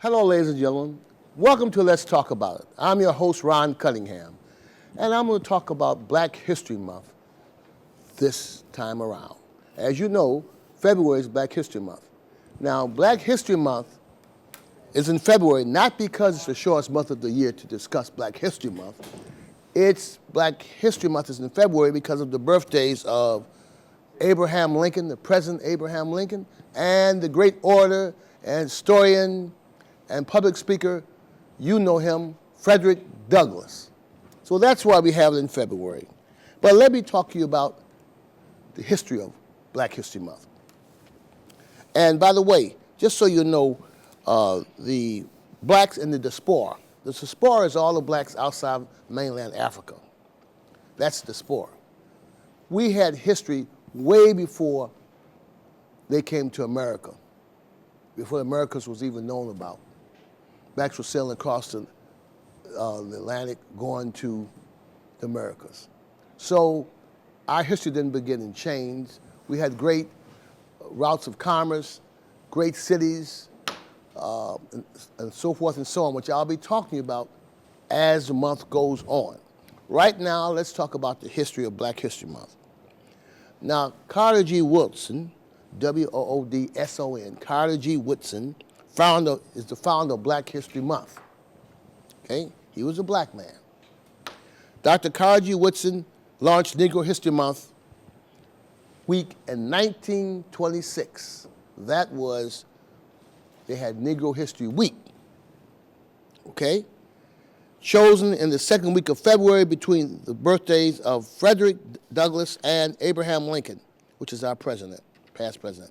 Hello, ladies and gentlemen. Welcome to Let's Talk About It. I'm your host, Ron Cunningham, and I'm going to talk about Black History Month this time around. As you know, February is Black History Month. Now, Black History Month is in February not because it's the shortest month of the year to discuss Black History Month. It's Black History Month is in February because of the birthdays of Abraham Lincoln, the President Abraham Lincoln, and the great orator and historian and public speaker, you know him, Frederick Douglass. So that's why we have it in February. But let me talk to you about the history of Black History Month. And by the way, just so you know, the blacks in the diaspora is all the blacks outside mainland Africa. That's the diaspora. We had history way before they came to America, before the Americas was even known about. Blacks were sailing across the Atlantic going to the Americas. So our history didn't begin in chains. We had great routes of commerce, great cities, and so forth and so on, which I'll be talking about as the month goes on. Right now, let's talk about the history of Black History Month. Now, Carter G. Woodson, W-O-O-D-S-O-N, Carter G. Woodson, is the founder of Black History Month. Okay? He was a black man. Dr. Carter G. Woodson launched Negro History Month week in 1926. They had Negro History Week. Okay? Chosen in the second week of February between the birthdays of Frederick Douglass and Abraham Lincoln, which is our president, past president,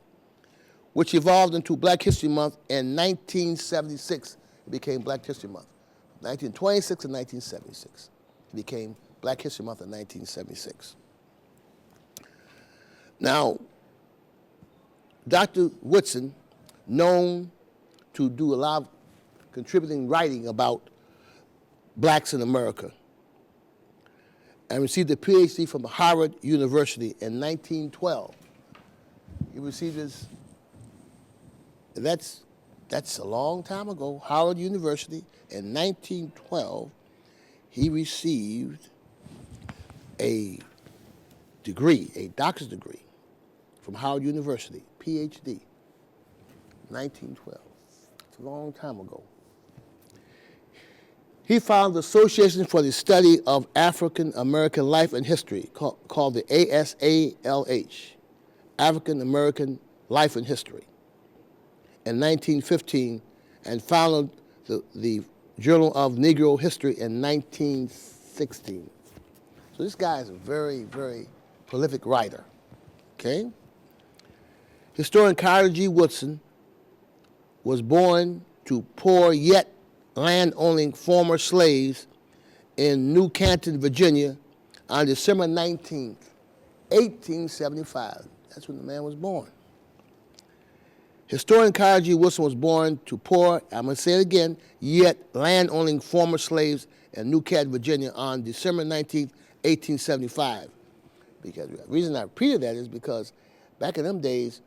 which evolved into Black History Month in 1976. It became Black History Month. 1926 and 1976. It became Black History Month in 1976. Now, Dr. Woodson, known to do a lot of contributing writing about blacks in America, and received a PhD from Harvard University in 1912. He received his, that's a long time ago, Harvard University. In 1912, he received a degree, a doctor's degree from Howard University, PhD, 1912. It's a long time ago. He founded the Association for the Study of African American Life and History, called the ASALH, African American Life and History, in 1915, and founded the Journal of Negro History in 1916. So this guy is a very, very prolific writer, okay? Historian Carter G. Woodson was born to poor yet land-owning former slaves in New Canton, Virginia, on December 19th, 1875. That's when the man was born. Historian Carter G. Woodson was born to poor, I'm going to say it again, yet land-owning former slaves in New Canton, Virginia on December 19th, 1875. Because the reason I repeated that is because back in them days,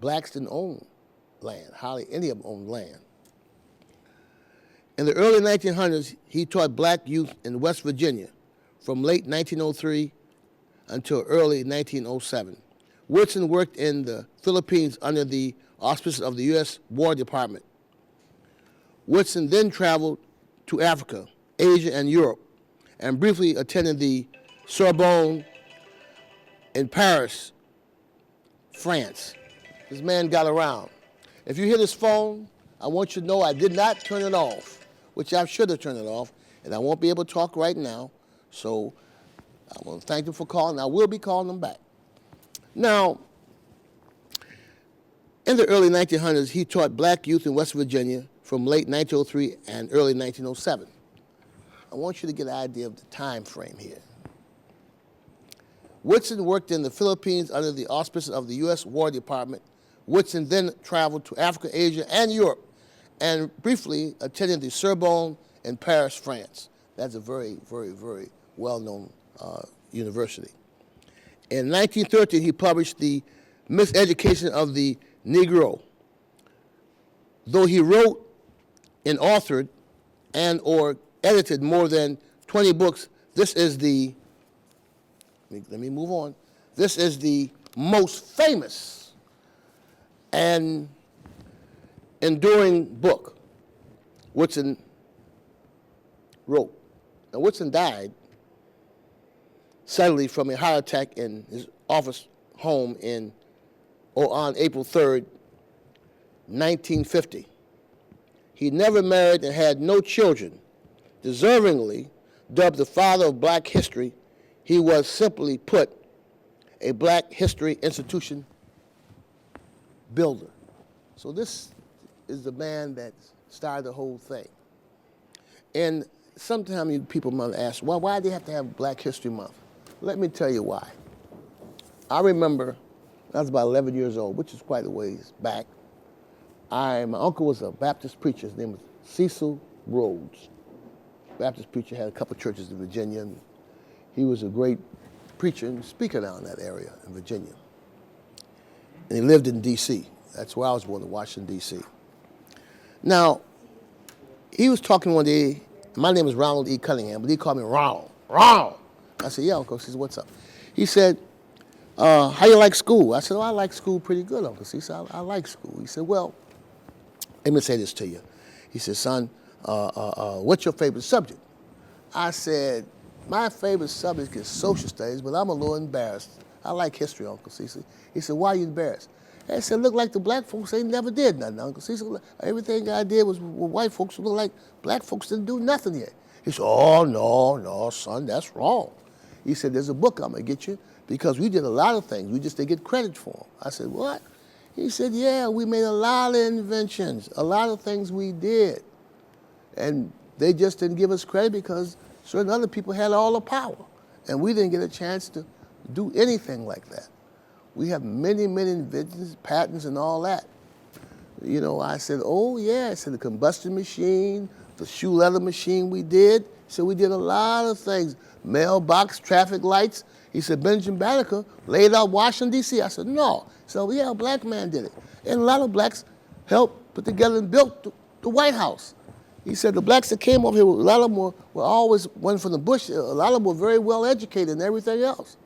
blacks didn't own land. Hardly any of them owned land. In the early 1900s, he taught black youth in West Virginia from late 1903 until early 1907. Woodson worked in the Philippines under the auspices of the U.S. War Department. Woodson then traveled to Africa, Asia, and Europe, and briefly attended the Sorbonne in Paris, France. This man got around. If you hear this phone, I want you to know I did not turn it off, which I should have turned it off, and I won't be able to talk right now. So I want to thank them for calling. I will be calling them back. Now, in the early 1900s, he taught black youth in West Virginia from late 1903 and early 1907. I want you to get an idea of the time frame here. Woodson worked in the Philippines under the auspices of the U.S. War Department. Woodson then traveled to Africa, Asia, and Europe, and briefly attended the Sorbonne in Paris, France. That's a very, very, very well-known university. In 1913, he published The Miseducation of the Negro, Though he wrote and authored and or edited more than 20 books, this is the, let me move on. This is the most famous and enduring book Woodson wrote. Now, Woodson died suddenly from a heart attack in his office home on April 3rd, 1950. He never married and had no children. Deservingly dubbed the father of black history, he was, simply put, a black history institution builder. So this is the man that started the whole thing. And sometimes people might ask, well, why do they have to have Black History Month? Let me tell you why. I remember I was about 11 years old, which is quite a ways back. My uncle was a Baptist preacher. His name was Cecil Rhodes. Baptist preacher, had a couple churches in Virginia. And he was a great preacher and speaker down in that area in Virginia. And he lived in D.C. That's where I was born, in Washington, D.C. Now, he was talking one day. My name is Ronald E. Cunningham, but he called me Ronald. Ronald! I said, yeah, Uncle. He said, what's up? He said, how you like school? I said, oh, I like school pretty good, Uncle. He said, I like school. He said, well, let me say this to you. He said, son, what's your favorite subject? I said, my favorite subject is social studies, but I'm a little embarrassed. I like history, Uncle Cecil. He said, why are you embarrassed? I said, look like the black folks, they never did nothing, Uncle Cecil. Everything I did was with white folks who looked like black folks didn't do nothing yet. He said, oh, no, son, that's wrong. He said, there's a book I'm going to get you because we did a lot of things. We just didn't get credit for them. I said, what? He said, yeah, we made a lot of inventions, a lot of things we did. And they just didn't give us credit because certain other people had all the power. And we didn't get a chance to do anything like that. We have many, many inventions, patents, and all that. You know, I said, oh, yeah. I said, the combustion machine, the shoe leather machine we did. He said, we did a lot of things. Mailbox, traffic lights. He said, Benjamin Banneker laid out Washington, D.C. I said, no. So, yeah, a black man did it. And a lot of blacks helped put together and built the White House. He said the blacks that came over here, a lot of them were always one from the bush. A lot of them were very well educated and everything else.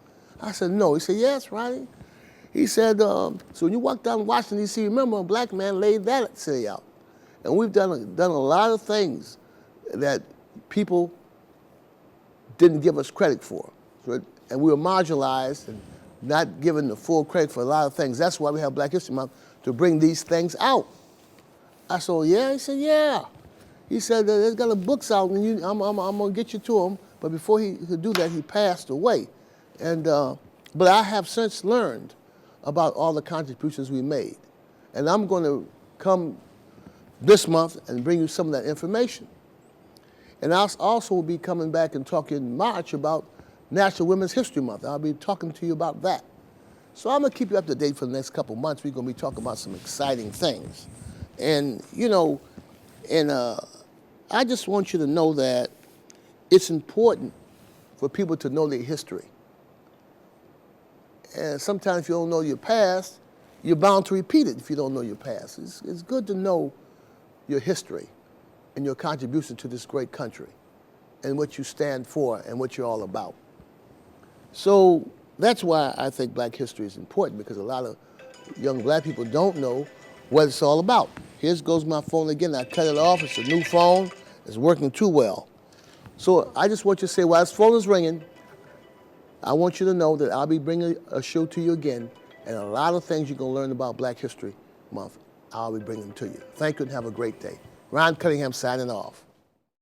I said, no. He said, yes, Ronnie. He said, so when you walk down Washington, D.C., remember a black man laid that city out. And we've done a lot of things that people didn't give us credit for. And we were marginalized and not given the full credit for a lot of things. That's why we have Black History Month, to bring these things out. I said, oh, yeah? He said, yeah. He said, there's got a books out, and I'm going to get you to him. But before he could do that, he passed away. And but I have since learned about all the contributions we made. And I'm going to come this month and bring you some of that information. And I'll also be coming back and talking in March about National Women's History Month. I'll be talking to you about that. So I'm going to keep you up to date for the next couple months. We're going to be talking about some exciting things. And, you know, I just want you to know that it's important for people to know their history. And sometimes if you don't know your past, you're bound to repeat it if you don't know your past. It's good to know your history and your contribution to this great country and what you stand for and what you're all about. So that's why I think black history is important, because a lot of young black people don't know what it's all about. Here goes my phone again. I cut it off. It's a new phone. It's working too well. So I just want you to say, while this phone is ringing, I want you to know that I'll be bringing a show to you again, and a lot of things you're going to learn about Black History Month, I'll be bringing them to you. Thank you and have a great day. Ron Cunningham signing off.